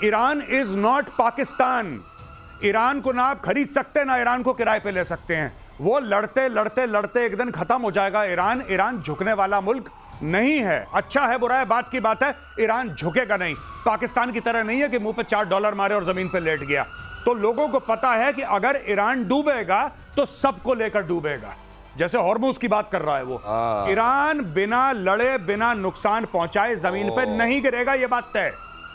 Iran is not Pakistan. Iran को ना आप खरीद सकते ना ईरान को किराए पे ले सकते हैं। वो लड़ते लड़ते लड़ते एक दिन खत्म हो जाएगा। ईरान झुकने वाला मुल्क नहीं है। अच्छा है बुरा है बात की बात है, ईरान झुकेगा नहीं। पाकिस्तान की तरह नहीं है कि मुंह पे $4 मारे और जमीन पे लेट गया। तो लोगों को पता है कि अगर ईरान डूबेगा तो सबको लेकर डूबेगा। जैसे हॉर्मुज की बात कर रहा है वो, ईरान बिना लड़े बिना नुकसान पहुंचाए जमीन पे नहीं गिरेगा, ये बात तय।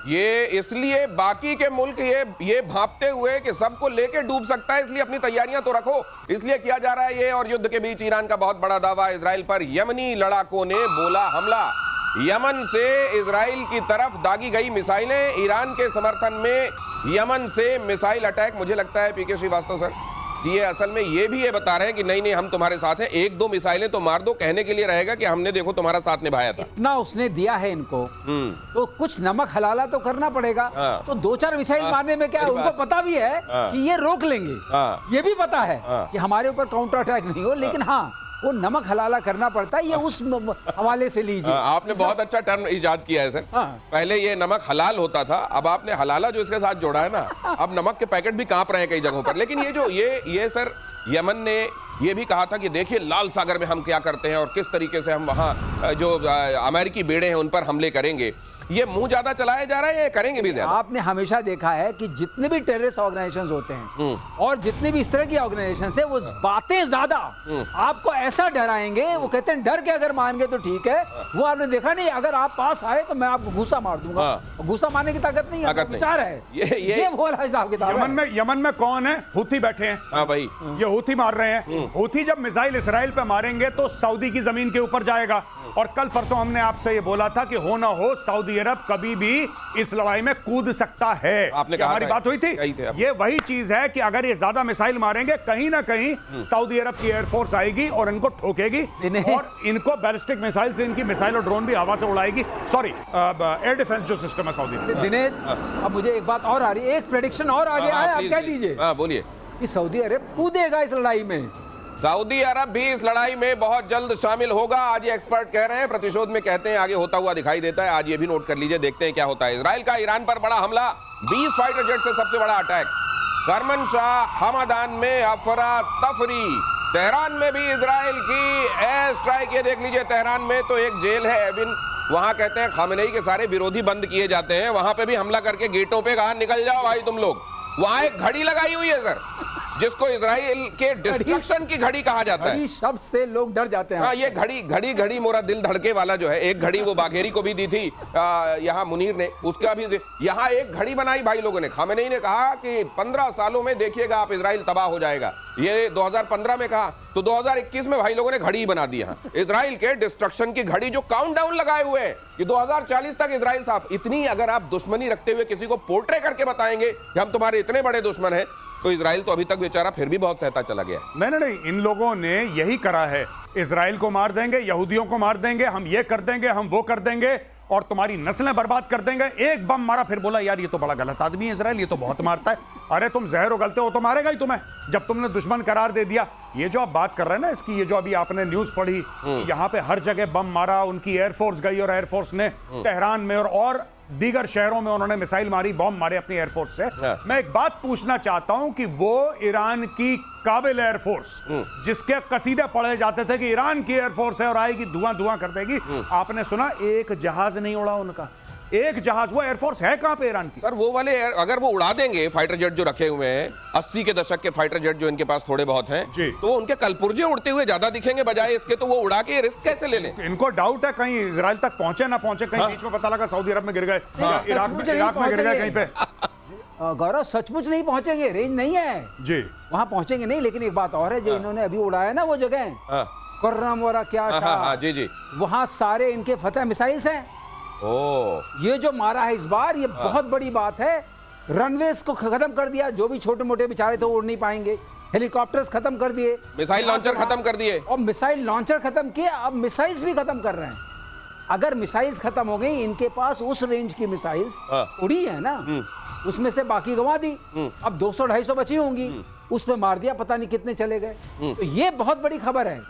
ये इसलिए बाकी के मुल्क ये भांपते हुए कि सबको लेके डूब सकता है, इसलिए अपनी तैयारियां तो रखो, इसलिए किया जा रहा है ये। और युद्ध के बीच ईरान का बहुत बड़ा दावा इजराइल पर। यमनी लड़ाकों ने बोला हमला। यमन से इजराइल की तरफ दागी गई मिसाइलें, ईरान के समर्थन में यमन से मिसाइल अटैक। मुझे लगता है पीके श्रीवास्तव सर ये असल में ये भी ये बता रहे हैं कि नहीं नहीं हम तुम्हारे साथ हैं, एक दो मिसाइलें तो मार दो, कहने के लिए रहेगा कि हमने देखो तुम्हारा साथ निभाया था। इतना उसने दिया है इनको तो कुछ नमक हलाला तो करना पड़ेगा। तो 2-4 मिसाइल मारने में क्या है, उनको पता भी है कि ये रोक लेंगे। ये भी पता है कि हमारे ऊपर काउंटर अटैक नहीं हो, लेकिन हाँ वो नमक हलाला करना पड़ता है। ये उस हवाले से लीजिए। आपने बहुत अच्छा टर्म इजाद किया है सर। पहले ये नमक हलाल होता था, अब आपने हलाला जो इसके साथ जोड़ा है ना, अब नमक के पैकेट भी कांप रहे हैं कई जगहों पर। लेकिन ये जो ये सर यमन ने ये भी कहा था कि देखिए लाल सागर में हम क्या करते हैं और किस तरीके से हम वहां जो अमेरिकी बेड़े हैं उन पर हमले करेंगे। ये मुंह ज्यादा चलाया जा रहा है, ये करेंगे भी ज्यादा। आपने हमेशा देखा है कि जितने भी टेररिस्ट ऑर्गेनाइजेशंस होते हैं और जितने भी इस तरह की ऑर्गेनाइजेशंस है, वो बातें ज्यादा आपको ऐसा डराएंगे। वो कहते हैं डर के अगर मान गए तो ठीक है। वो आपने देखा नहीं, अगर आप पास आए तो मैं आपको घूसा मार दूंगा। घूसा मारने की ताकत नहीं है, विचार है। ये वो हिसाब किताब है। यमन में कौन है? हूथी बैठे हैं। हाँ भाई, ये हूथी मार रहे हैं। हूथी जब मिसाइल इसराइल पे मारेंगे तो सऊदी की जमीन के ऊपर जाएगा। और कल परसों हमने आपसे ये बोला था कि हो ना हो सऊदी अरब कभी भी इस लड़ाई में कूद सकता है। आपने कहा हमारी बात हुई थी। ये वही चीज है कि अगर ये ज्यादा मिसाइल मारेंगे कहीं ना कहीं सऊदी अरब की एयरफोर्स आएगी और इनको ठोकेगी और इनको बैलिस्टिक मिसाइल से इनकी मिसाइल और ड्रोन भी हवा से उड़ाएगी। सॉरी, एयर डिफेंस जो सिस्टम है सऊदी। दिनेश, अब मुझे एक बात और आ रही है, एक प्रेडिक्शन और आगे आया, आप कह दीजिए। बोलिए। कि सऊदी अरब कूदेगा इस लड़ाई में। सऊदी अरब भी इस लड़ाई में बहुत जल्द शामिल होगा, आज ये एक्सपर्ट कह रहे हैं। प्रतिशोध में कहते हैं आगे होता हुआ दिखाई देता है। आज ये भी नोट कर लीजिए, देखते हैं क्या होता है। इजराइल का ईरान पर बड़ा हमला, 20 फाइटर जेट से सबसे बड़ा अटैक। करमनशाह हमदान में अफरा तफरी। तेहरान में भी इजराइल की एयर स्ट्राइक। ये देख लीजिए, तेहरान में तो एक जेल है एविन, वहां कहते हैं खामेनेई के सारे विरोधी बंद किए जाते हैं। वहां पे भी हमला करके गेटों पे कहा निकल जाओ भाई तुम लोग। वहां एक घड़ी लगाई हुई है सर, जिसको इजराइल के डिस्ट्रक्शन की घड़ी कहा जाता है। शब्द से लोग डर जाते हैं। हाँ, ये घड़ी मोरा दिल धड़के वाला जो है, एक घड़ी वो बाघेरी को भी दी थी यहाँ मुनीर ने, उसका भी यहाँ एक घड़ी बनाई भाई लोगों ने। खामेनेई ने कहा कि 15 सालों में देखिएगा आप इजराइल तबाह हो जाएगा। ये 2015 में कहा, तो 2021 में भाई लोगों ने घड़ी बना दी है इजराइल के डिस्ट्रक्शन की घड़ी, जो काउंटडाउन लगाए हुए हैं कि 2040 तक इजराइल साफ। इतनी अगर आप दुश्मनी रखते हुए किसी को पोर्ट्रे करके बताएंगे कि हम तुम्हारे इतने बड़े दुश्मन हैं, तो इजराइल तो अभी तक बेचारा फिर भी बहुत सहता चला गया। नहीं, इन लोगों ने यही करा है। इजराइल को मार देंगे, यहूदियों को मार देंगे, हम ये कर देंगे, हम वो कर देंगे और तुम्हारी नस्लें बर्बाद कर देंगे। एक बम मारा, फिर बोला यार ये तो बड़ा गलत आदमी है इजराइल, ये तो बहुत मारता है। अरे तुम जहर उगलते हो तो मारेगा ही तुम्हें, जब तुमने दुश्मन करार दे दिया। ये जो आप बात कर रहे हैं ना इसकी, ये जो अभी आपने न्यूज पढ़ी, यहाँ पे हर जगह बम मारा, उनकी एयरफोर्स गई और एयरफोर्स ने तेहरान में और दीगर शहरों में उन्होंने मिसाइल मारी, बॉम्ब मारे अपनी एयरफोर्स से। मैं एक बात पूछना चाहता हूं कि वो ईरान की काबिल एयरफोर्स जिसके कसीदे पढ़े जाते थे कि ईरान की एयरफोर्स है और आएगी धुआं धुआं कर देगी, आपने सुना एक जहाज नहीं उड़ा उनका, एक जहाज। वो एयरफोर्स है कहां पे ईरान की? सर वो वाले अगर वो उड़ा देंगे फाइटर जेट जो रखे हुए हैं, 80 के दशक के फाइटर जेट जो इनके पास थोड़े बहुत हैं, तो उनके कलपुर्जे उड़ते हुए ज्यादा दिखेंगे बजाय इसके, तो वो उड़ा के रिस्क कैसे ले लें? इनको डाउट है कहीं इजराइल तक पहुंचे ना पहुंचे, कहीं बीच में पता लगा सऊदी अरब में गिर गए, इराक में गिर गए कहीं पे। गौरव सचमुच नहीं पहुंचेंगे, रेंज नहीं है जी, वहां पहुंचेंगे नहीं। लेकिन एक बात और है, जो इन्होंने अभी उड़ाया ना वो जगह कुर्रम वरा क्या था, जी, वहां सारे इनके फतह मिसाइल्स हैं। ये जो मारा है इस बार, ये बहुत बड़ी बात है। रनवेज को खत्म कर दिया, जो भी छोटे मोटे बेचारे थे उड़ नहीं पाएंगे। हेलीकॉप्टर्स खत्म कर दिए, मिसाइल लॉन्चर खत्म कर दिए, और मिसाइल लॉन्चर खत्म किए, अब मिसाइल्स भी खत्म कर रहे हैं। अगर मिसाइल्स खत्म हो गई, इनके पास उस रेंज की मिसाइल्स उड़ी है ना, उसमें से बाकी गंवा दी। अब 200-250 बची होंगी, उसमें मार दिया, पता नहीं कितने चले गए। तो ये बहुत बड़ी खबर है।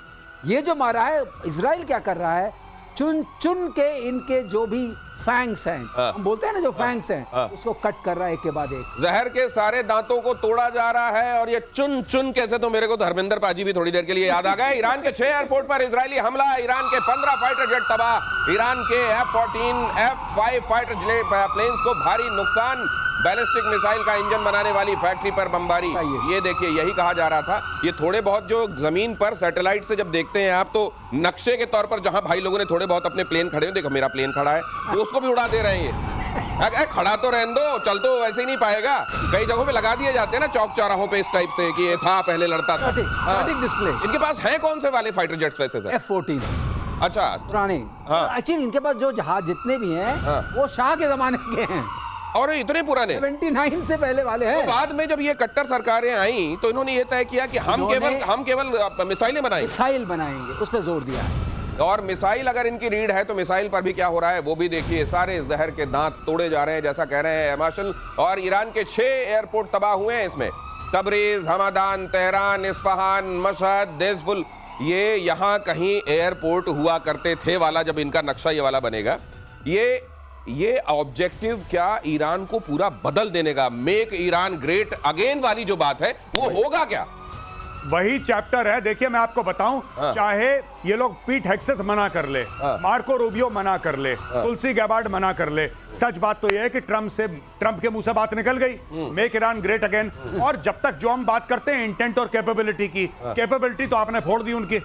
ये जो मारा है, इजराइल क्या कर रहा है, चुन चुन के इनके जो भी फैंग्स हैं, हम बोलते हैं ना जो फैंग्स हैं, उसको कट कर रहा है एक के बाद एक। जहर के सारे दांतों को तोड़ा जा रहा है और ये चुन चुन कैसे, तो मेरे को धर्मेंद्र पाजी भी थोड़ी देर के लिए याद आ गया। ईरान के 6 एयरपोर्ट पर इजरायली हमला, ईरान के 15 फाइटर जेट तबाह, ईरान के F-14, F-5 फाइटर प्लेन्स को भारी नुकसान, बैलिस्टिक मिसाइल का इंजन बनाने वाली फैक्ट्री पर बमबारी। ये देखिए, यही कहा जा रहा था। ये थोड़े बहुत जो जमीन पर सैटेलाइट से जब देखते हैं आप, तो नक्शे के तौर पर जहां भाई लोगों ने थोड़े बहुत अपने प्लेन खड़े हैं, देखो मेरा प्लेन खड़ा है, तो उसको भी उड़ा दे रहे हैं ये। खड़ा तो रहने दो, चल तो वैसे ही नहीं पाएगा। कई जगहों पे लगा दिए जाते हैं ना चौक चौराहों पे इस टाइप से कि ये था, पहले लड़ता था। Static display. इनके पास हैं कौन से वाले फाइटर जेट्स वैसे सर? F-14 अच्छा, पुराने। एक्चुअली इनके पास जो जहाज जितने भी हैं वो शाह के जमाने के हैं, और इतने पुराने 79 से पहले वाले हैं। तो बाद में जब ये कट्टर सरकारें आई तो इन्होंने ये तय किया कि हम केवल मिसाइलें बनाएंगे, मिसाइल बनाएंगे, उस पर जोर दिया है। और मिसाइल अगर इनकी रीड है तो मिसाइल पर भी क्या हो रहा है वो भी देखिए। सारे जहर के दांत तोड़े जा रहे हैं जैसा कह रहे हैं मार्शल। और ईरान के 6 एयरपोर्ट तबाह हुए हैं इसमें, Tabriz, Hamdan, Tehran, Isfahan, Mashhad, देजफुल। ये यहाँ कहीं एयरपोर्ट हुआ करते थे वाला जब इनका नक्शा ये वाला बनेगा, ये ऑब्जेक्टिव क्या ईरान को पूरा बदल देने का, मेक ईरान ग्रेट अगेन वाली जो बात है वो होगा क्या? वही चैप्टर है। देखिए मैं आपको बताऊं, चाहे ये लोग पीट हेग्सेथ मना कर ले, मार्को रूबियो मना कर ले, तुलसी गैबार्ड मना कर ले, सच बात तो यह है कि ट्रंप के मुंह से बात निकल गई, मेक ईरान ग्रेट अगेन। और जब तक जो हम बात करते हैं इंटेंट और कैपेबिलिटी की, कैपेबिलिटी तो आपने फोड़ दी उनकी,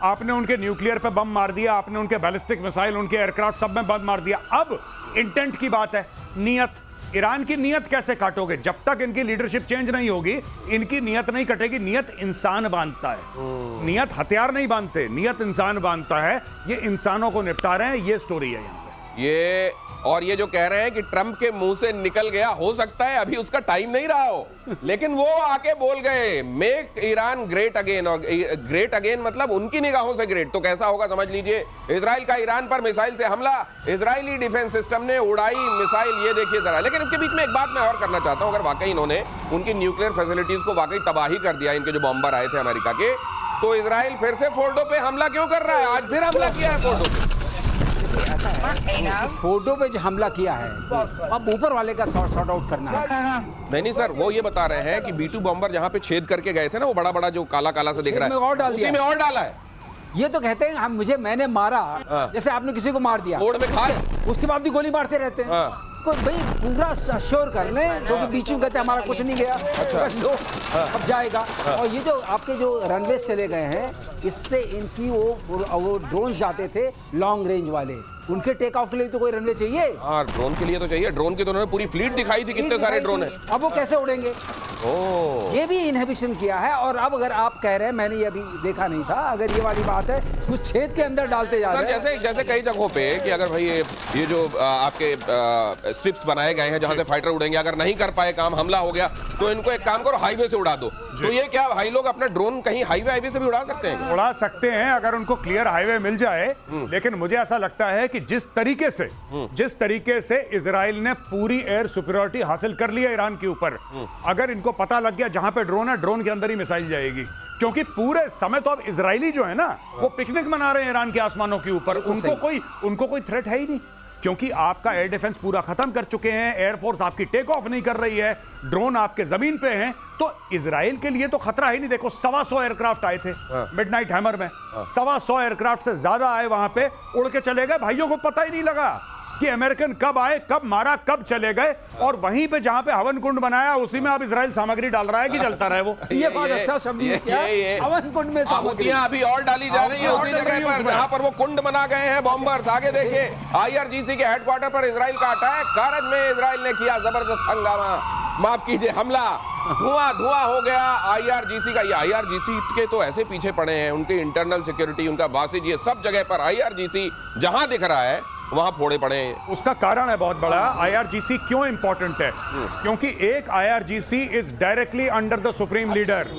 आपने उनके न्यूक्लियर पे बम मार दिया, आपने उनके बैलिस्टिक मिसाइल, उनके एयरक्राफ्ट सब में बम मार दिया। अब इंटेंट की बात है, नियत। ईरान की नियत कैसे काटोगे? जब तक इनकी लीडरशिप चेंज नहीं होगी इनकी नियत नहीं कटेगी। नियत इंसान बांधता है, नियत हथियार नहीं बांधते, नियत इंसान बांधता है। ये इंसानों को निपटा रहे हैं, ये स्टोरी है यहाँ पे। ये और ये जो कह रहे हैं कि ट्रंप के मुंह से निकल गया, हो सकता है अभी उसका टाइम नहीं रहा हो, लेकिन वो आके बोल गए मेक ईरान ग्रेट अगेन। और ग्रेट अगेन मतलब उनकी निगाहों से ग्रेट। तो कैसा होगा समझ लीजिए। इजराइल का ईरान पर मिसाइल से हमला, इजरायली डिफेंस सिस्टम ने उड़ाई मिसाइल, ये देखिए जरा। लेकिन इसके बीच में एक बात मैं और करना चाहता हूं, अगर वाकई इन्होंने उनकी न्यूक्लियर फैसिलिटीज को वाकई तबाही कर दिया, इनके जो बॉम्बर आए थे अमेरिका के, तो इजराइल फिर से फोर्डो पे हमला क्यों कर रहा है? आज फिर हमला किया है फोर्डो पे। ऐसा है, फोटो पे जो हमला किया है अब ऊपर वाले का सॉर्ट आउट करना है। नहीं सर, वो ये बता रहे हैं कि B-2 बॉम्बर जहां पे छेद करके गए थे ना, वो बड़ा बड़ा जो काला काला से दिख रहा है, उसी में और डाला है। ये तो कहते हैं हम मैंने मारा, जैसे आपने किसी को मार दिया, में खा उसके बाद भी गोली मारते रहते हैं। को भाई पूरा श्योर कर लें, क्योंकि बीच में कहते हैं हमारा कुछ नहीं गया। अच्छा लो अब जाएगा। और ये जो आपके जो रनवेज चले गए हैं, इससे इनकी वो ड्रोन जाते थे लॉन्ग रेंज वाले, उनके टेक ऑफ के लिए तो कोई रनवे चाहिए। हाँ, ड्रोन के लिए तो चाहिए। ड्रोन की तो उन्होंने पूरी फ्लीट दिखाई थी, कितने सारे ड्रोन हैं। अब वो कैसे उड़ेंगे? ये भी इनहिबिशन किया है। और अब अगर आप कह रहे हैं, मैंने ये अभी देखा नहीं था, अगर ये वाली बात है कुछ छेद के अंदर डालते जा रहे हैं। जैसे कई जगहों पे कि अगर भाई ये जो आपके स्ट्रिप्स बनाए गए हैं जहां से फाइटर उड़ेंगे, अगर नहीं कर पाए काम, हमला हो गया, तो इनको एक काम करो, हाईवे से उड़ा दो। तो ये क्या भाई लोग अपना ड्रोन कहीं हाईवे से भी उड़ा सकते हैं? उड़ा सकते हैं अगर उनको क्लियर हाईवे मिल जाए। लेकिन मुझे ऐसा लगता है कि जिस तरीके से इजराइल ने पूरी एयर सुपीरियरिटी हासिल कर ली है ईरान के ऊपर, अगर इनको पता लग गया जहां पे ड्रोन है, ड्रोन के अंदर ही मिसाइल जाएगी। क्योंकि पूरे समय तो अब इजरायली जो है ना, वो पिकनिक मना रहे हैं ईरान के आसमानों के ऊपर। उनको कोई थ्रेट है ही नहीं, क्योंकि आपका एयर डिफेंस पूरा खत्म कर चुके हैं, एयरफोर्स आपकी टेक ऑफ नहीं कर रही है, ड्रोन आपके जमीन पे हैं, तो इजराइल के लिए तो खतरा ही नहीं। देखो 125 एयरक्राफ्ट आए थे मिडनाइट हैमर में, 125 एयरक्राफ्ट से ज्यादा आए, वहां पे उड़ के चले गए। भाइयों को पता ही नहीं लगा कि अमेरिकन कब आए, कब मारा, कब चले गए। और वहीं पे जहां पे हवन कुंड बनाया, उसी में अब इजराइल सामग्री डाल रहा है कि जलता रहे वो। ये बात अच्छा शब्द है क्या? हवन कुंड में आहुतियां अभी और डाली जा रही है उसी जगह पर जहां पर वो कुंड बना गए हैं बॉम्बर्स। आगे देखिए, IRGC के हेडक्वार्टर पर इजराइल का अटैक, कारज में इजराइल ने किया जबरदस्त हंगामा, माफ कीजिए हमला, धुआं हो गया IRGC का। ये IRGC के तो ऐसे पीछे पड़े हैं, उनके इंटरनल सिक्योरिटी, उनका बासिज, ये सब जगह पर IRGC जहां दिख रहा है वहां फोड़े पड़े हैं। उसका कारण है बहुत बड़ा। IRGC क्यों इंपॉर्टेंट है? क्योंकि एक IRGC is directly under the supreme leader.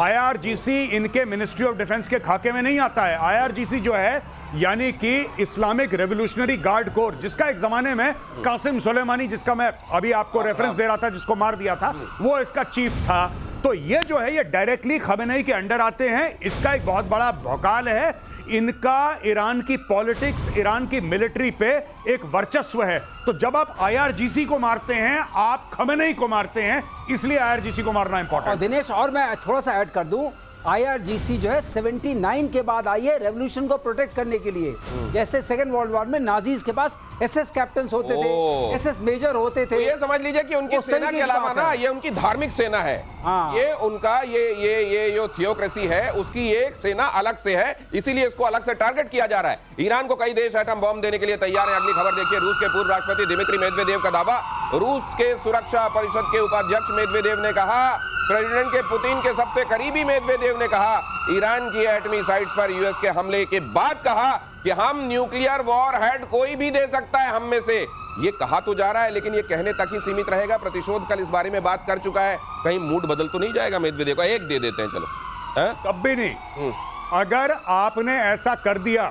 IRGC इनके मिनिस्ट्री ऑफ डिफेंस के खाके में नहीं आता है। IRGC जो है यानी कि इस्लामिक रेवोल्यूशनरी गार्ड कोर, जिसका एक जमाने में कासिम सुलेमानी, जिसका मैं अभी आपको रेफरेंस दे रहा था, जिसको मार दिया था, वो इसका चीफ था। तो ये जो है ये डायरेक्टली खमेनेई के अंडर आते हैं। इसका एक बहुत बड़ा भौकाल है। इनका ईरान की पॉलिटिक्स, ईरान की मिलिट्री पे एक वर्चस्व है। तो जब आप आईआरजीसी को मारते हैं, आप खमेनेई को मारते हैं, इसलिए आईआरजीसी को मारना और इंपॉर्टेंट। दिनेश, और मैं थोड़ा सा ऐड कर दूं, आईआरजीसी जो है 79 के बाद आई है रेवोल्यूशन को प्रोटेक्ट करने के लिए। जैसे सेकंड वर्ल्ड वॉर में नाजीज के पास एसएस कैप्टन होते थे, एसएस मेजर होते थे। तो ये समझ लीजिए कि उनकी उस सेना तरीके के की अलावा बात ना है। ये उनकी धार्मिक सेना है। हाँ। ये उनका ये जो थियोक्रेसी है उसकी एक सेना अलग से है, इसीलिए इसको अलग से टारगेट किया जा रहा है। ईरान को कई देश एटम बॉम्ब देने के लिए तैयार हैं। अगली खबर देखिए, रूस के पूर्व राष्ट्रपति दिमित्री मेदवेदेव का दावा। रूस के सुरक्षा परिषद के उपाध्यक्ष मेदवेदेव ने कहा, प्रेसिडेंट के पुतिन के सबसे करीबी मेदवेदेव ने कहा, ईरान की एटमी साइट्स पर यूएस के हमले के बाद कहा कि हम न्यूक्लियर वॉर हेड कोई भी दे सकता है हम में से। ये कहा तो जा रहा है, लेकिन ये कहने तक ही सीमित रहेगा। प्रतिशोध कल इस बारे में बात कर चुका है। कहीं मूड बदल तो नहीं जाएगा मेदवेदेव का? एक दे देते हैं चलो, हैं? कब भी नहीं। अगर आपने ऐसा कर दिया,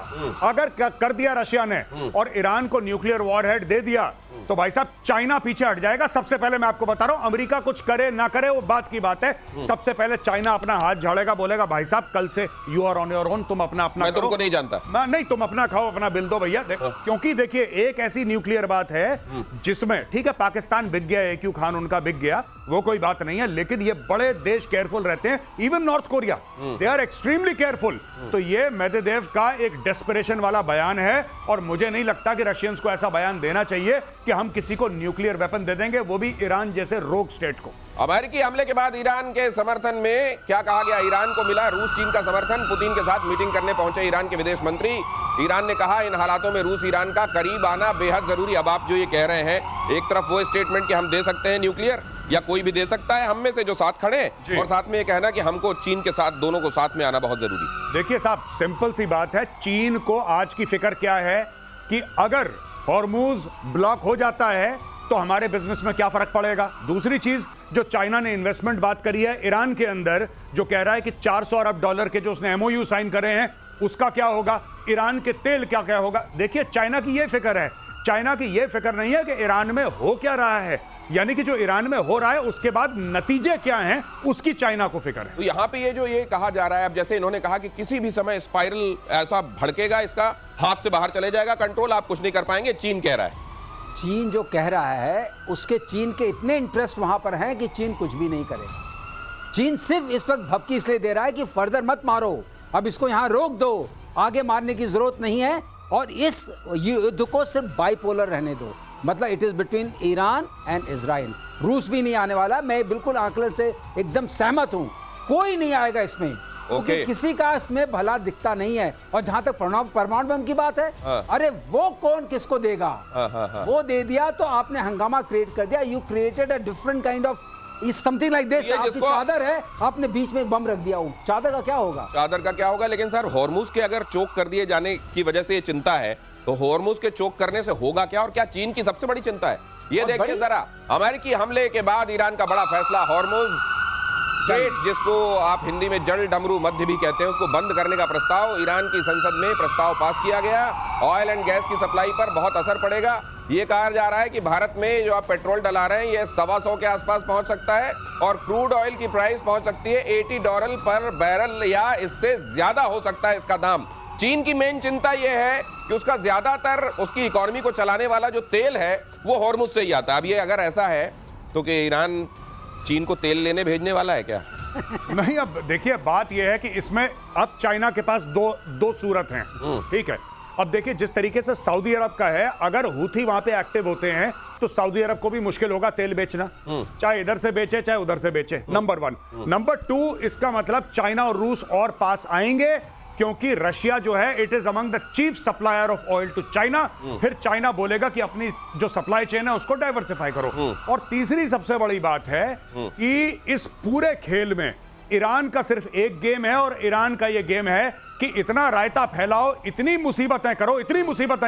अगर कर दिया रशिया ने और ईरान को न्यूक्लियर वॉरहेड दे दिया, तो भाई साहब चाइना पीछे हट जाएगा। सबसे पहले मैं आपको बता रहा हूं, अमेरिका कुछ करे ना करे वो बात की बात है। सबसे पहले चाइना अपना हाथ झाड़ेगा, बोलेगा भाई साहब कल से you are on your own, तुम अपना मैं तुमको नहीं जानता। नहीं, तुम अपना खाओ, अपना बिल दो भैया। क्योंकि देखिए, एक ऐसी न्यूक्लियर बात है जिसमें ठीक है पाकिस्तान बिक गया, AQ खान उनका बिक गया, वो कोई बात नहीं है, लेकिन ये बड़े देश केयरफुल रहते हैं। Even North Korea, they are extremely careful. तो ये मेदवेदेव का एक डेस्परेशन वाला बयान है, और मुझे नहीं लगता कि रशियंस को ऐसा बयान देना चाहिए कि हम किसी को न्यूक्लियर वेपन दे देंगे, वो भी ईरान जैसे रोग स्टेट को। अमेरिकी हमले के बाद ईरान के समर्थन में क्या कहा गया? ईरान को मिला रूस चीन का समर्थन। पुतिन के साथ मीटिंग करने पहुंचे ईरान के विदेश मंत्री। ईरान ने कहा इन हालातों में रूस ईरान का करीब आना बेहद जरूरी। अब आप जो ये कह रहे हैं, एक तरफ वो स्टेटमेंट कि हम दे सकते हैं न्यूक्लियर, या कोई भी दे सकता है हम में से जो साथ खड़े हैं, और साथ में ये कहना कि हमको चीन के साथ, दोनों को साथ में आना बहुत जरूरी। देखिए साहब, सिंपल सी बात है, चीन को आज की फिक्र क्या है कि अगर हॉर्मुज ब्लॉक हो जाता है तो हमारे बिजनेस में क्या फर्क पड़ेगा। दूसरी चीज, जो चाइना ने इन्वेस्टमेंट बात करी है ईरान के अंदर, जो कह रहा है कि 400 अरब डॉलर के जो उसने MOU साइन करे हैं, उसका क्या होगा? ईरान के तेल क्या क्या होगा? देखिए, चाइना की ये फिक्र है। चाइना की ये फिक्र नहीं है कि ईरान में हो क्या रहा है, यानी कि जो ईरान में हो रहा है उसके बाद नतीजे क्या हैं, उसकी चाइना को फिक्र है। तो यहाँ पे ये कहा जा रहा है, अब जैसे इन्होंने कहा कि किसी भी समय स्पाइरल ऐसा भड़केगा, इसका हाथ से बाहर चले जाएगा, कंट्रोल आप कुछ नहीं कर पाएंगे, चीन कह रहा है। चीन जो कह रहा है, उसके चीन के इतने इंटरेस्ट वहां पर हैं कि चीन कुछ भी नहीं करेगा। चीन सिर्फ इस वक्त भपकी इसलिए दे रहा है कि फर्दर मत मारो, अब इसको यहां रोक दो, आगे मारने की जरूरत नहीं है, और इस युद्ध को सिर्फ बाइपोलर रहने दो। मतलब it is between Iran and Israel. रूस भी नहीं आने वाला, मैं बिल्कुल आंकड़े से एकदम सहमत हूं, कोई नहीं आएगा इसमें। क्योंकि किसी का इसमें भला दिखता नहीं है। और जहां तक परमाणु बम की बात है, अरे वो कौन किसको देगा? वो दे दिया तो आपने हंगामा क्रिएट कर दिया। You created a different kind of something like this. आपकी चादर है, आपने बीच में एक बम रख दिया, चादर का क्या होगा? चादर का क्या होगा? लेकिन सर, हॉर्मुज के अगर चोक कर दिए जाने की वजह से ये चिंता है, तो हॉर्मुज के चोक करने से होगा क्या, और क्या चीन की सबसे बड़ी चिंता है? ये देखिए जरा, अमेरिकी हमले के बाद ईरान का बड़ा फैसला, हॉर्मुज स्ट्रेट, जिसको आप हिंदी में जल डमरू मध्य भी कहते हैं, उसको बंद करने का प्रस्ताव ईरान की संसद में प्रस्ताव पास किया गया। ऑयल एंड गैस की सप्लाई पर बहुत असर पड़ेगा। ये कहा जा रहा है कि भारत में जो आप पेट्रोल डला रहे हैं, ये $125 के आसपास पहुंच सकता है, और क्रूड ऑयल की प्राइस पहुंच सकती है $80 पर बैरल, या इससे ज्यादा हो सकता है इसका दाम। चीन की मेन चिंता यह है कि उसका ज्यादातर, उसकी इकोनॉमी को चलाने वाला जो तेल है वो हॉर्मुज से ही आता है। अब ये अगर ऐसा है तो कि ईरान चीन को तेल लेने भेजने वाला है क्या? नहीं, अब देखिए, बात यह है कि इसमें अब चाइना के पास दो सूरत हैं, ठीक है। अब देखिए, जिस तरीके से सऊदी अरब का है, अगर हूथी वहां पे एक्टिव होते हैं तो सऊदी अरब को भी मुश्किल होगा तेल बेचना, चाहे इधर से बेचे चाहे उधर से बेचे, नंबर 1। नंबर 2, इसका मतलब चाइना और रूस और पास आएंगे, क्योंकि रशिया जो है it is among the chief supplier of oil to China. फिर चाइना बोलेगा कि अपनी जो सप्लाई चेन है उसको डाइवर्सिफाई करो। और तीसरी सबसे बड़ी बात है कि इस पूरे खेल में ईरान का सिर्फ एक गेम है, और ईरान का यह गेम है कि इतना रायता फैलाओ, इतनी मुसीबतें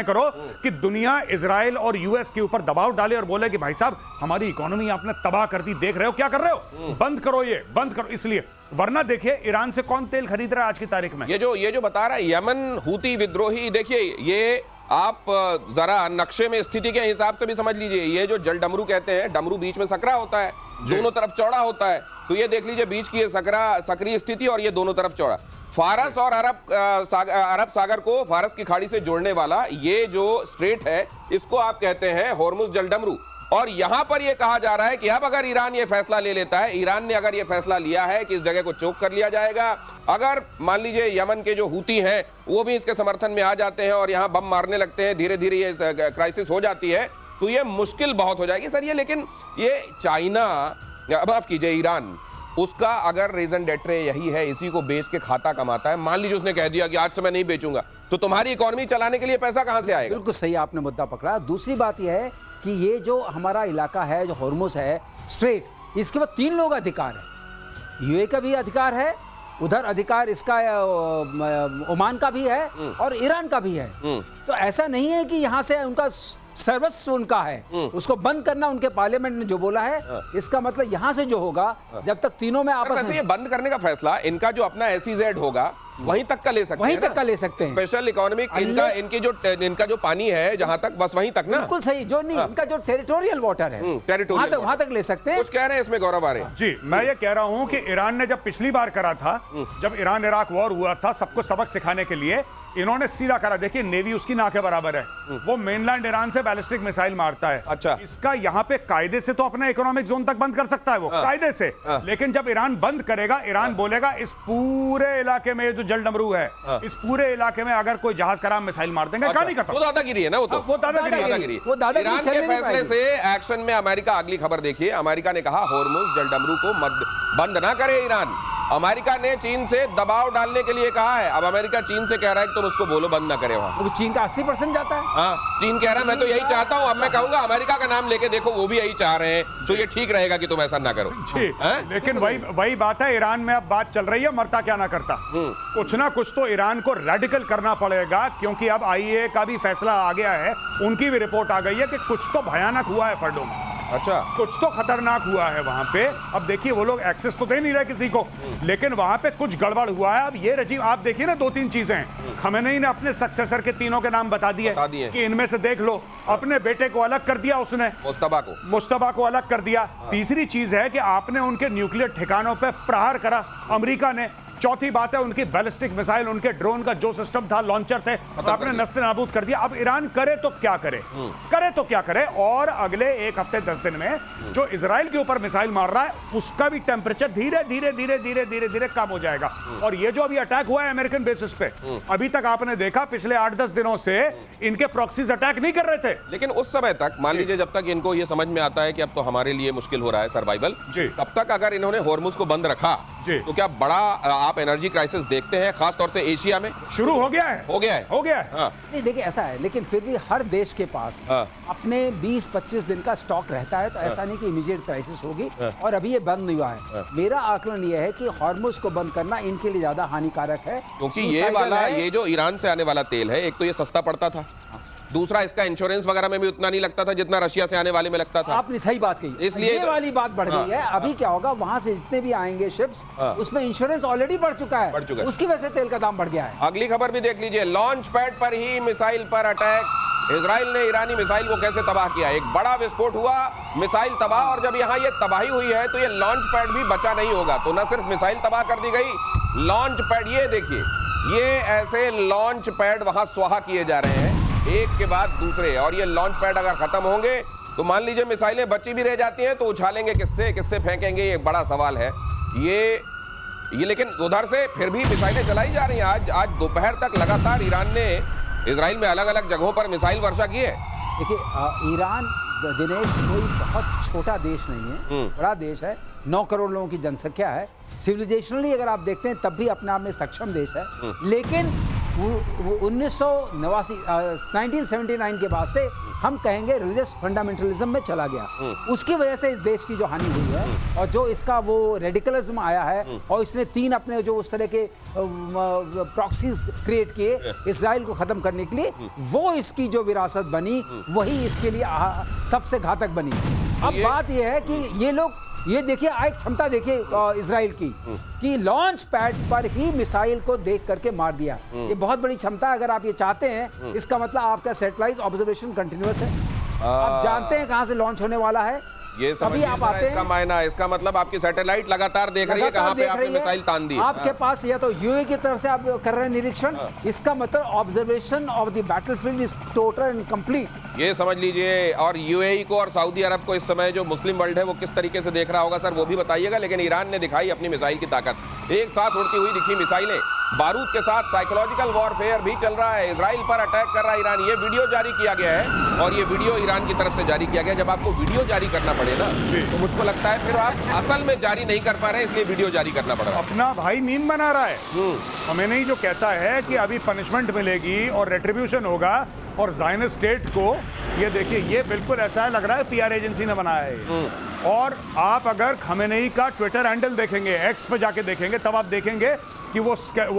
करो कि दुनिया इजराइल और यूएस के ऊपर दबाव डाले और बोले कि भाई साहब, हमारी इकोनॉमी आपने तबाह कर दी, देख रहे हो क्या कर रहे हो, बंद करो, ये बंद करो। इसलिए, वरना देखिए ईरान से कौन तेल खरीद रहा है आज की तारीख में? ये जो बता रहा है यमन हूती विद्रोही, देखिए ये आप जरा नक्शे में स्थिति के हिसाब से भी समझ लीजिए। ये जो जल डमरू कहते हैं, डमरू बीच में सकरा होता है, दोनों तरफ चौड़ा होता है, तो ये देख लीजिए बीच की ये सक्रिय स्थिति और ये दोनों तरफ चौड़ा। फारस और अरब सागर को फारस की खाड़ी से जोड़ने वाला ये जो स्ट्रेट है, इसको आप कहते हैं होर्मुज जल डमरू। और यहां पर यह कहा जा रहा है कि अब अगर ईरान ये फैसला ले लेता है, ईरान ने अगर ये फैसला लिया है कि इस जगह को चोक कर लिया जाएगा, अगर मान लीजिए यमन के जो हूती हैं वो भी इसके समर्थन में आ जाते हैं और यहां बम मारने लगते हैं, धीरे धीरे ये क्राइसिस हो जाती है, तो ये मुश्किल बहुत हो जाएगी सर। ये लेकिन ये चाइना, माफ कीजिए ईरान, उसका अगर रीजन डेट्रे यही है, इसी को बेच के खाता कमाता है, मान लीजिए उसने कह दिया कि आज से मैं नहीं बेचूंगा, तो तुम्हारी इकोनॉमी चलाने के लिए पैसा कहां से आएगा? बिल्कुल सही आपने मुद्दा पकड़ा। दूसरी बात यह है कि ये जो हमारा इलाका है, जो होर्मुज है स्ट्रेट, इसके बाद 3 लोग अधिकार है। यूए का भी अधिकार है, उधर अधिकार इसका ओमान का भी है और ईरान का भी है। तो ऐसा नहीं है कि यहाँ से उनका सर्वस्व उनका है, उसको बंद करना उनके पार्लियामेंट ने जो बोला है, इसका मतलब यहाँ से जो होगा, जब तक तीनों में आपस में ये बंद करने का फैसला इनका जो अपना SEZ होगा वहीं तक का ले सकते हैं, वहीं तक का ले सकते हैं। स्पेशल इकोनॉमिक इनका जो पानी है जहां तक, बस वहीं तक ना। बिल्कुल सही, जो नहीं इनका जो टेरिटोरियल वाटर है वहां तक ले सकते हैं। कुछ कह रहे हैं इसमें गौरव आ रहे हैं जी। मैं ये कह रहा हूं कि ईरान ने जब पिछली बार करा था, जब ईरान इराक वॉर हुआ था, सबको सबक सिखाने के लिए इन्होंने सीधा करा। देखिए नेवी उसकी ना के बराबर है, वो मेनलैंड ईरान से बैलिस्टिक मिसाइल मारता है। अच्छा। इसका यहाँ पे कायदे से तो अपना इकोनॉमिक जोन तक बंद कर सकता है वो, कायदे से। लेकिन जब ईरान बंद करेगा, ईरान बोलेगा इस पूरे इलाके में जो जल डमरू है, इस पूरे इलाके में अगर कोई जहाज कराम मिसाइल मार देंगे, अच्छा, नहीं करता। वो दादागिरी है ना, वो तो वो दादागिरी ईरान के फैसले से एक्शन में अमेरिका, अगली खबर देखिए, अमेरिका ने कहा होर्मुज जल डमरू को बंद ना करे ईरान। अमेरिका ने चीन से दबाव डालने के लिए कहा है। अब अमेरिका चीन से कह रहा है कि तुम उसको बोलो बंद ना करे वहां। चीन का 80% जाता है। हाँ, चीन कह रहा है मैं तो यही चाहता हूं। अब मैं कहूंगा अमेरिका का नाम लेके देखो, वो भी यही चाह रहे हैं, तो ये ठीक रहेगा कि तुम ऐसा ना करो। लेकिन वही बात है, ईरान में अब बात चल रही है, मरता क्या ना करता। कुछ ना कुछ तो ईरान को रेडिकल करना पड़ेगा, क्योंकि अब IAEA का भी फैसला आ गया है, उनकी भी रिपोर्ट आ गई है कि कुछ तो भयानक हुआ है फर्डो में। अच्छा, कुछ तो खतरनाक हुआ है वहां पे। अब देखिए वो लोग एक्सेस तो दे नहीं रहे किसी को, लेकिन वहां पे कुछ गड़बड़ हुआ है। अब ये रजीम आप देखिए ना, 2-3 चीजें खमेनेई ने अपने सक्सेसर के तीनों के नाम बता दिए कि इनमें से देख लो। अपने बेटे को अलग कर दिया उसने, मुश्तबा को अलग कर दिया। तीसरी चीज है कि आपने उनके न्यूक्लियर ठिकानों पे प्रहार करा अमेरिका ने। चौथी बात है उनकी बैलिस्टिक मिसाइल, उनके ड्रोन का जो सिस्टम था, लॉन्चर थे, तो आपने नस्ते नाबूद कर दिया। अब ईरान करे तो क्या करे, करे तो क्या करे। और अगले 1 हफ्ते 10 दिन में जो इजराइल के ऊपर मिसाइल मार रहा है, उसका भी टेम्परेचर धीरे धीरे धीरे धीरे धीरे धीरे कम हो जाएगा। और ये जो अभी अटैक हुआ है अमेरिकन बेसिस पे, अभी तक आपने देखा पिछले 8-10 दिनों से इनके प्रॉक्सीज अटैक नहीं कर रहे थे। लेकिन उस समय तक मान लीजिए, जब तक इनको ये समझ में आता है कि अब तो हमारे लिए मुश्किल हो रहा है सर्वाइवल, तब तक अगर इन्होंने होर्मुज को बंद रखा, तो क्या बड़ा आप एनर्जी क्राइसिस देखते हैं, खास तौर से एशिया में? शुरू हो गया है, हो गया है, हो गया है। हाँ। नहीं देखिए ऐसा है, लेकिन फिर भी हर देश के पास अपने 20-25 दिन का स्टॉक रहता है, तो ऐसा नहीं कि इमीडिएट क्राइसिस होगी। और अभी ये बंद नहीं हुआ है। मेरा आकलन ये है कि हॉर्मुज को बंद करना इनके लिए ज्यादा हानिकारक है, क्योंकि ये वाला, ये जो ईरान से आने वाला तेल है, एक तो ये सस्ता पड़ता था, दूसरा इसका इंश्योरेंस वगैरह में भी उतना नहीं लगता था जितना रशिया से आने वाले में लगता था। आपने सही बात कही, इसलिए ये वाली बात बढ़ गई है। अभी क्या होगा, वहां से जितने भी आएंगे शिप्स, उसमें इंश्योरेंस ऑलरेडी बढ़ चुका है, उसकी वजह से तेल का दाम बढ़ गया है। अगली खबर भी देख लीजिए, लॉन्च पैड पर ही मिसाइल पर अटैक। इजराइल ने ईरानी मिसाइल को कैसे तबाह किया। एक बड़ा विस्फोट हुआ, मिसाइल तबाह, और जब यहाँ ये तबाही हुई है तो ये लॉन्च पैड भी बचा नहीं होगा। तो न सिर्फ मिसाइल तबाह कर दी गई, लॉन्च पैड, ये देखिए, ये ऐसे लॉन्च पैड वहां स्वाहा किए जा रहे हैं एक के बाद दूसरे। और ये लॉन्च पैड अगर खत्म होंगे तो मान लीजिए मिसाइलें बची भी रह जाती हैं, तो उछालेंगे किससे फेंकेंगे, ये एक बड़ा सवाल है। ये लेकिन उधर से फिर भी मिसाइलें चलाई जा रही हैं। आज दोपहर तक लगातार ईरान ने इजराइल में अलग अलग जगहों पर मिसाइल वर्षा की है। देखिए ईरान दिनेश कोई बहुत छोटा देश नहीं है, बड़ा देश है, 9 करोड़ लोगों की जनसंख्या है। सिविलाइजेशनली अगर आप देखते हैं तब भी अपने आप में सक्षम देश है। लेकिन 1979 के बाद से हम कहेंगे रिलीजियस फंडामेंटलिज्म में चला गया। उसकी वजह से इस देश की जो हानि हुई है, और जो इसका वो रेडिकलिज्म आया है, और इसने 3 अपने जो उस तरह के प्रॉक्सीज क्रिएट किए इजराइल को खत्म करने के लिए, वो इसकी जो विरासत बनी वही इसके लिए सबसे घातक बनी। अब बात यह है कि ये लोग ये देखिए एक क्षमता देखिए इजराइल की कि लॉन्च पैड पर ही मिसाइल को देख करके मार दिया। ये बहुत बड़ी क्षमता है। अगर आप ये चाहते हैं, इसका मतलब आपका सैटेलाइट ऑब्जर्वेशन कंटिन्यूअस है, आप जानते हैं कहां से लॉन्च होने वाला है। ये समझिए आप आते हैं, इसका मायना, इसका मतलब आपकी सैटेलाइट लगातार देख रही है कहां पे आपने मिसाइल तान दी। आपके पास या तो यूए की तरफ से आप कर रहे हैं निरीक्षण, इसका मतलब observation of the battlefield is total and complete. ये समझ लीजिए। और यूएई को और सऊदी अरब को इस समय जो मुस्लिम वर्ल्ड है वो किस तरीके से देख रहा होगा सर, वो भी बताइएगा। लेकिन ईरान ने दिखाई अपनी मिसाइल की ताकत, एक साथ उड़ती हुई दिखी मिसाइलें, बारूद के साथ साइकोलॉजिकल वॉरफेयर भी चल रहा है। इजराइल पर अटैक कर रहा है ईरान। ये वीडियो जारी किया गया है और ये वीडियो ईरान की तरफ से जारी किया गया। जब आपको वीडियो जारी करना पड़े ना, तो मुझको लगता है फिर आप असल में जारी नहीं कर पा रहे हैं, इसलिए वीडियो जारी करना पड़ रहा है। अपना भाई मीम बना रहा है। हमें नहीं जो कहता है कि अभी पनिशमेंट मिलेगी और रेट्रीब्यूशन होगा और ज़ायनिस्ट स्टेट को, ये देखिए ये बिल्कुल ऐसा है, लग रहा है पीआर एजेंसी ने बनाया है। और आप अगर खमेनेई का ट्विटर हैंडल देखेंगे, एक्स पे जाके देखेंगे, तब आप देखेंगे कि वो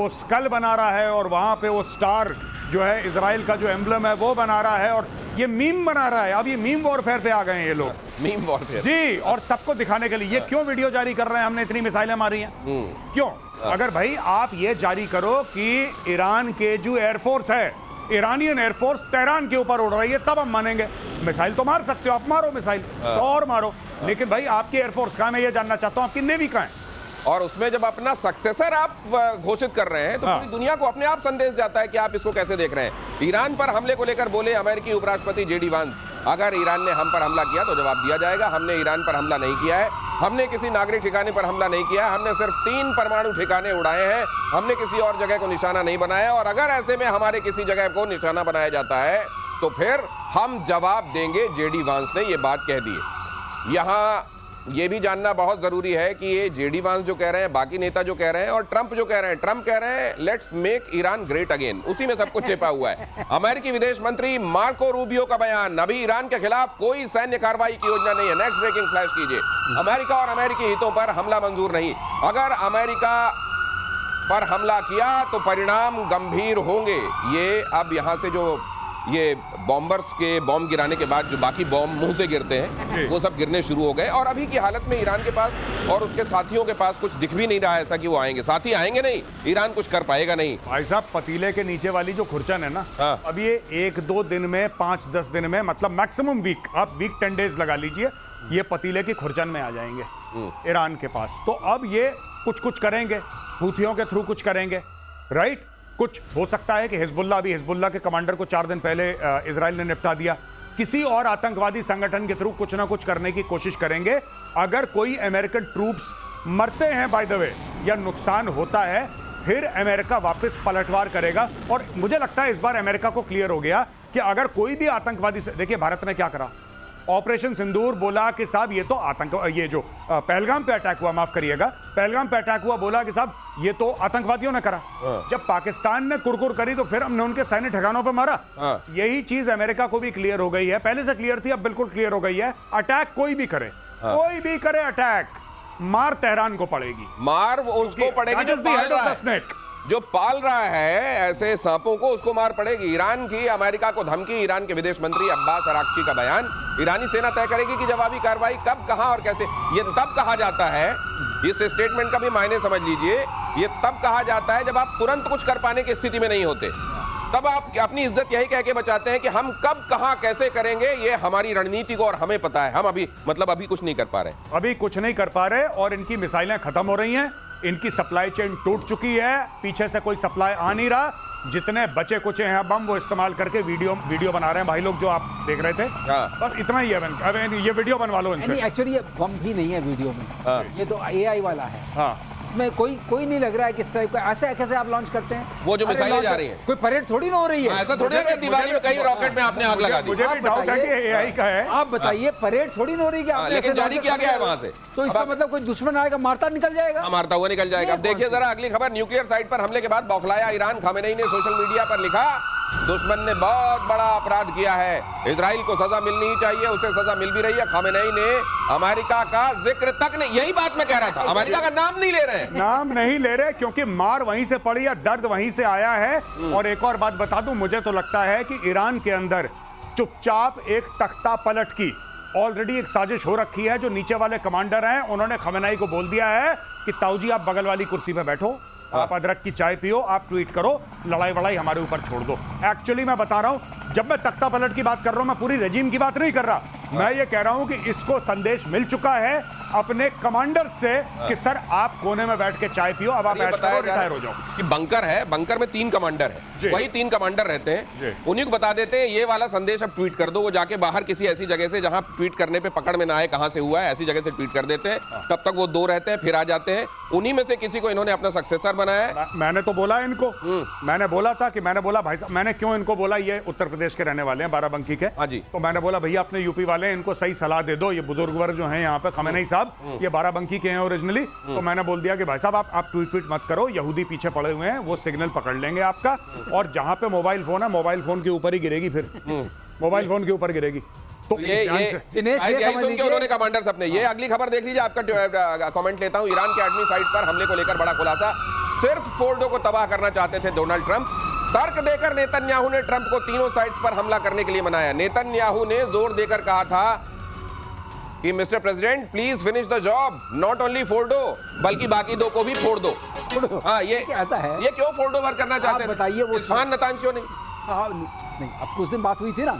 स्कल बना रहा है और वहां पे वो स्टार जो है इजराइल का जो एम्ब्लम है वो बना रहा है और ये मीम बना रहा है। अब ये मीम वॉरफेयर पे आ गए हैं ये लोग, मीम वॉरफेयर जी। और सबको दिखाने के लिए ये क्यों वीडियो जारी कर रहे हैं, हमने इतनी मिसाइलें मारी हैं, क्यों? अगर भाई आप ये जारी करो कि ईरान के जो एयरफोर्स है, ईरानियन एयरफोर्स तेहरान के ऊपर उड़ रही है, तब हम मानेंगे। मिसाइल तो मार सकते हो आप, मारो मिसाइल 100 और मारो, लेकिन भाई आपकी एयरफोर्स कहां, मैं ये जानना चाहता हूं आपकी नेवी कहां है। और उसमें जब अपना सक्सेसर आप घोषित कर रहे हैं तो पूरी दुनिया को अपने आप संदेश जाता है कि आप इसको कैसे देख रहे हैं। ईरान पर हमले को लेकर बोले अमेरिकी उपराष्ट्रपति जेडी वांस, अगर ईरान ने हम पर हमला किया तो जवाब दिया जाएगा। हमने ईरान पर हमला नहीं किया है, हमने किसी नागरिक ठिकाने पर हमला नहीं किया है, हमने सिर्फ 3 परमाणु ठिकाने उड़ाए हैं, हमने किसी और जगह को निशाना नहीं बनाया। और अगर ऐसे में हमारे किसी जगह को निशाना बनाया जाता है तो फिर हम जवाब देंगे, जेडी वांस ने ये बात कह दी है। यहाँ ये भी जानना बहुत जरूरी है कि ये जेडी वांस जो कह रहे हैं, बाकी नेता जो कह रहे हैं और ट्रंप जो कह रहे हैं, ट्रंप कह रहे हैं let's make Iran great again, उसी में सब कुछ छिपा हुआ है। अमेरिकी विदेश मंत्री मार्को रूबियो का बयान, अभी ईरान के खिलाफ कोई सैन्य कार्रवाई की योजना नहीं है। नेक्स्ट ब्रेकिंग फ्लैश कीजिए। अमेरिका और अमेरिकी हितों पर हमला मंजूर नहीं, अगर अमेरिका पर हमला किया तो परिणाम गंभीर होंगे। ये अब यहां से जो ये बॉम्बर्स के बॉम्ब गिराने के बाद जो बाकी बॉम्ब मुंह से गिरते हैं वो सब गिरने शुरू हो गए। और अभी की हालत में ईरान के पास और उसके साथियों के पास कुछ दिख भी नहीं रहा है ऐसा कि वो आएंगे। साथी आएंगे नहीं, ईरान कुछ कर पाएगा नहीं। भाई साहब पतीले के नीचे वाली जो खुरचन है ना, अब ये 1-2 दिन में, 5-10 दिन में, मतलब मैक्सिमम वीक, आप वीक 10 डेज लगा लीजिए, ये पतीले की खुरचन में आ जाएंगे ईरान के पास। तो अब ये कुछ करेंगे, हूथियों के थ्रू कुछ करेंगे, राइट। कुछ हो सकता है कि हिजबुल्लाह के कमांडर को 4 दिन पहले इजराइल ने निपटा दिया। किसी और आतंकवादी संगठन के थ्रू कुछ ना कुछ करने की कोशिश करेंगे। अगर कोई अमेरिकन ट्रूप्स मरते हैं बाय द वे या नुकसान होता है, फिर अमेरिका वापस पलटवार करेगा। और मुझे लगता है इस बार अमेरिका को क्लियर हो गया कि अगर कोई भी आतंकवादी, देखिए भारत ने क्या करा, ऑपरेशन सिंदूर बोला कि साहब ये तो ये जो पहलगाम पे अटैक हुआ, माफ करिएगा, पहलगाम पे अटैक हुआ, बोला कि साहब ये तो आतंकवादियों ने करा। जब पाकिस्तान ने कुरकुर करी तो फिर हमने उनके सैन्य ठिकानों पे मारा। यही चीज अमेरिका को भी क्लियर हो गई है, पहले से क्लियर थी, अब बिल्कुल क्लियर हो गई है। अटैक कोई भी करे, कोई भी करे अटैक, मार तेहरान को पड़ेगी, मार उसको पड़ेगी जो पाल रहा है ऐसे सांपों को, उसको मार पड़ेगी। ईरान की अमेरिका को धमकी, ईरान के विदेश मंत्री अब्बास अराक्ची का बयान, ईरानी सेना तय करेगी कि जवाबी कार्रवाई कब, कहां और कैसे। ये तब कहा जाता है, इस स्टेटमेंट का भी मायने समझ लीजिए, ये तब कहा जाता है जब आप तुरंत कुछ कर पाने की स्थिति में नहीं होते, तब आप अपनी इज्जत यही कह के बचाते हैं कि हम कब, कहां, कैसे करेंगे, ये हमारी रणनीति को और हमें पता है। हम अभी अभी कुछ नहीं कर पा रहे, अभी कुछ नहीं कर पा रहे और इनकी मिसाइलें खत्म हो रही हैं, इनकी सप्लाई चेन टूट चुकी है, पीछे से कोई सप्लाई आ नहीं रहा। जितने बचे कुचे हैं बम वो इस्तेमाल करके वीडियो बना रहे हैं भाई लोग, जो आप देख रहे थे। बस इतना ही है। अब ये वीडियो बनवा लो इनसे। एक्चुअली ये बम भी नहीं है वीडियो में, ये तो AI वाला है। इसमें कोई नहीं लग रहा है किस टाइप का, ऐसे कैसे आप लॉन्च करते हैं? वो जो मिसाइलें जा रही हैं, कोई परेड थोड़ी ना हो रही है। ऐसा थोड़ी है दिवाली में कई रॉकेट में आपने आग लगा दी। मुझे भी डाउट है कि AI का है। आप बताइए, परेड थोड़ी ना हो रही है, लेकिन जारी किया गया है वहां से, तो इसका मतलब कोई दुश्मन आएगा, मारता निकल जाएगा, मारता हुआ निकल जाएगा। अब देखिए जरा अगली खबर, न्यूक्लियर साइट पर हमले के बाद बौखलाया ईरान, खमेनेई ने सोशल मीडिया पर लिखा, दुश्मन ने बहुत बड़ा अपराध किया है, इजराइल को सजा मिलनी ही चाहिए, उसे सजा मिल भी रही है। खमेनेई ने अमेरिका का जिक्र तक नहीं, यही बात मैं कह रहा था, अमेरिका का नाम नहीं ले रहे हैं, नाम नहीं ले रहे, क्योंकि मार वहीं से पड़ी है, दर्द वहीं से आया है। और एक और बात बता दूं, मुझे तो लगता है कि ईरान के अंदर चुपचाप एक तख्ता पलट की ऑलरेडी एक साजिश हो रखी है। जो नीचे वाले कमांडर हैं उन्होंने खमेनाई को बोल दिया है कि ताऊ जी आप बगल वाली कुर्सी पे बैठो, आप अदरक की चाय पियो, आप ट्वीट करो, लड़ाई वड़ाई हमारे ऊपर छोड़ दो। एक्चुअली मैं बता रहा हूं, जब मैं तख्ता पलट की बात कर रहा हूं, मैं पूरी रेजिम की बात नहीं कर रहा। मैं ये कह रहा हूं कि इसको संदेश मिल चुका है अपने कमांडर से कि सर आप कोने में बैठ के चाय पियो, अब आप ऐश करो, रिटायर हो जाओ। कि बंकर है, बंकर में 3 कमांडर है, वही 3 कमांडर रहते हैं, उन्हीं को बता देते हैं ये वाला संदेश अब ट्वीट कर दो। वो जाके बाहर किसी ऐसी जगह से जहां ट्वीट करने पे पकड़ में ना आए कहां से हुआ है, ऐसी जगह से ट्वीट कर देते हैं। तब तक वो 2 रहते हैं, फिर आ जाते हैं। उन्हीं में से किसी को इन्होंने अपना सक्सेसर बनाया है। मैंने तो बोला इनको, मैंने बोला था कि मैंने बोला भाई साहब, मैंने क्यों इनको बोला, ये उत्तर प्रदेश के रहने वाले हैं, बाराबंकी के। हाँ जी। तो मैंने बोला भैया अपने यूपी वाले इनको सही सलाह दे दो, ये बुजुर्ग वर्ग जो हैं यहाँ पे, खमेनी साहब ये बाराबंकी के हैं ओरिजिनली। तो मैंने बोल दिया कि भाई साहब आप ट्वीट मत करो, यहूदी पीछे पड़े हुए हैं, वो सिग्नल पकड़ लेंगे आपका, और जहां पे मोबाइल फोन है मोबाइल फोन के ऊपर ही गिरेगी, फिर मोबाइल फोन के ऊपर गिरेगी। तो ये दिनेश ये समझ सुन के उन्होंने कमांडर्स अपने। ये अगली खबर देख लीजिए, आपका कमेंट लेता हूं। ईरान के एटमी साइट पर हमले को लेकर बड़ा खुलासा, सिर्फ फोर्डो को तबाह करना चाहते थे डोनाल्ड ट्रंप। तर्क देकर नेतन्याहू ने ट्रंप को तीनों साइट्स पर हमला करने के लिए मनाया। नेतन्याहू ने जोर देकर कहा था कि mister president please finish the job, not only Fordow बल्कि बाकी 2 को भी फोड़ दो। हाँ, ये ऐसा है, ये क्यों फोर्डो भर करना चाहते हैं? बताइए वो इस्फहान नातांज क्यों नहीं? नहीं, अब कुछ दिन बात हुई थी ना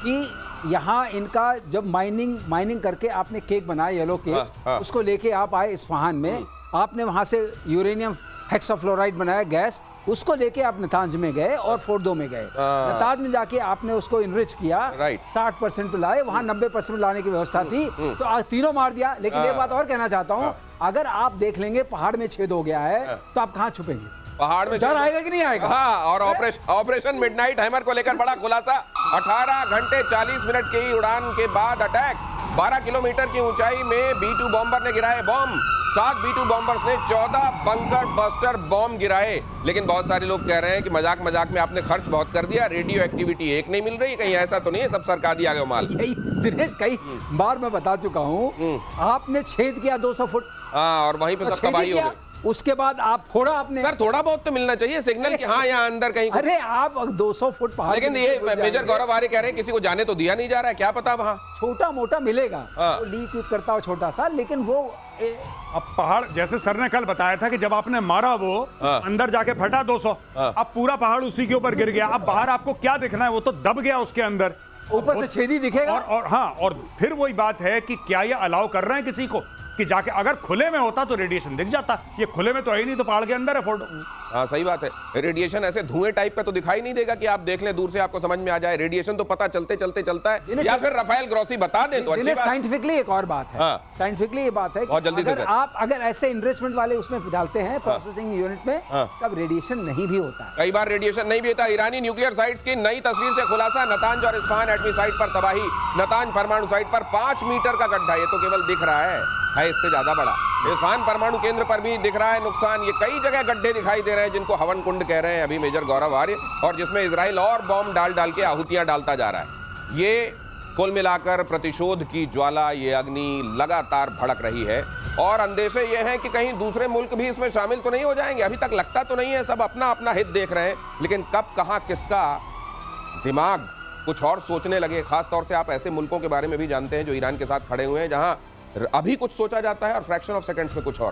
कि यहाँ इनका जब माइनिंग करके आपने केक बनाया, येलो केक, उसको लेके आप आए इस्फहान में, आपने वहां से यूरेनियम हेक्साफ्लोराइड बनाया गैस, उसको लेके आप नतांज में गए और फोर्डो में गए। नतांज में जाके आपने उसको इनरिच किया, 60% पे लाए, वहां 90% लाने की व्यवस्था थी, तो आज तीनों मार दिया। लेकिन एक बात और कहना चाहता हूँ, अगर आप देख लेंगे पहाड़ में छेद हो गया है तो आप कहाँ छुपेंगे? पहाड़ में डर आएगा कि नहीं आएगा? हाँ, और ऑपरेशन मिडनाइट हैमर को लेकर बड़ा खुलासा। 18 घंटे 40 मिनट की उड़ान के बाद अटैक। 12 किलोमीटर की ऊंचाई में B-2 बॉम्बर ने गिराए बॉम्ब। 7 B-2 बॉम्बर्स ने 14 बंकर बस्टर बॉम्ब गिराए। लेकिन बहुत सारे लोग कह रहे हैं कि मजाक मजाक में आपने खर्च बहुत कर दिया, रेडियो एक्टिविटी एक नहीं मिल रही, कहीं ऐसा तो नहीं है सब सरकार दिया गया माल? यही दिनेश कई बार मैं बता चुका हूँ, आपने छेद किया 200 फुट, हाँ, और वहीं पे सब तबाही हो गई। उसके बाद आप फोड़ा आपने। सर थोड़ा बहुत तो मिलना चाहिए सिग्नल कि हाँ यहाँ अंदर कहीं। अरे आप 200 फुट पहाड़, लेकिन ये मेजर गौरव आर्य कह रहे हैं किसी को जाने तो दिया नहीं जा रहा है, क्या पता वहाँ छोटा मोटा मिलेगा, वो लीक करता हो छोटा सा, लेकिन वो अब पहाड़ जैसे सर ने कल बताया था कि जब आपने मारा वो अंदर जाके फटा 200, अब पूरा पहाड़ उसी के ऊपर गिर गया। अब बाहर आपको क्या दिखना है, वो तो दब गया उसके अंदर, ऊपर से छेद ही दिखेगा। और हाँ, और फिर वही बात है कि क्या ये अलाउ कर रहे हैं किसी को कि जाके, अगर खुले में होता तो रेडिएशन दिख जाता, ये खुले में तो है ही नहीं, तो पहाड़ के अंदर है फोटो। हाँ सही बात है, रेडिएशन ऐसे धुएं टाइप का तो दिखाई नहीं देगा कि आप देख लें दूर से आपको समझ में आ जाए। रेडिएशन तो पता चलते चलते चलता है, या फिर राफेल ग्रॉसी बता दें तो अच्छी बात। साइंटिफिकली एक और बात है, साइंटिफिकली ये बात है बहुत जल्दी से आप अगर ऐसे इनरिचमेंट वाले उसमें डालते हैं प्रोसेसिंग यूनिट में, तब रेडिएशन नहीं भी होता। कई बार रेडिएशन नहीं भी होता। ईरानी न्यूक्लियर साइट्स की नई तस्वीर से खुलासा, नतांज और इस्फहान एटमी साइट पर तबाही। नतांज परमाणु साइट पर 5 मीटर का गड्ढा, ये तो केवल दिख रहा है इससे ज्यादा बड़ा। इस्फहान परमाणु केंद्र पर भी दिख रहा है नुकसान। ये कई जगह गड्ढे दिखाई दे रहे हैं जिनको हवन कुंड कह रहे हैं अभी मेजर गौरव आर्य, और जिसमें इजराइल और बॉम्ब डाल के आहुतियां डालता जा रहा है। ये कुल मिलाकर प्रतिशोध की ज्वाला, ये अग्नि लगातार भड़क रही है, और अंदेशे ये हैं कि कहीं दूसरे मुल्क भी इसमें शामिल तो नहीं हो जाएंगे। अभी तक लगता तो नहीं है, सब अपना अपना हित देख रहे हैं, लेकिन कब कहां किसका दिमाग कुछ और सोचने लगे। खासतौर से आप ऐसे मुल्कों के बारे में भी जानते हैं जो ईरान के साथ खड़े हुए हैं, जहां अभी कुछ सोचा जाता है और फ्रैक्शन ऑफ सेकंड्स में कुछ और।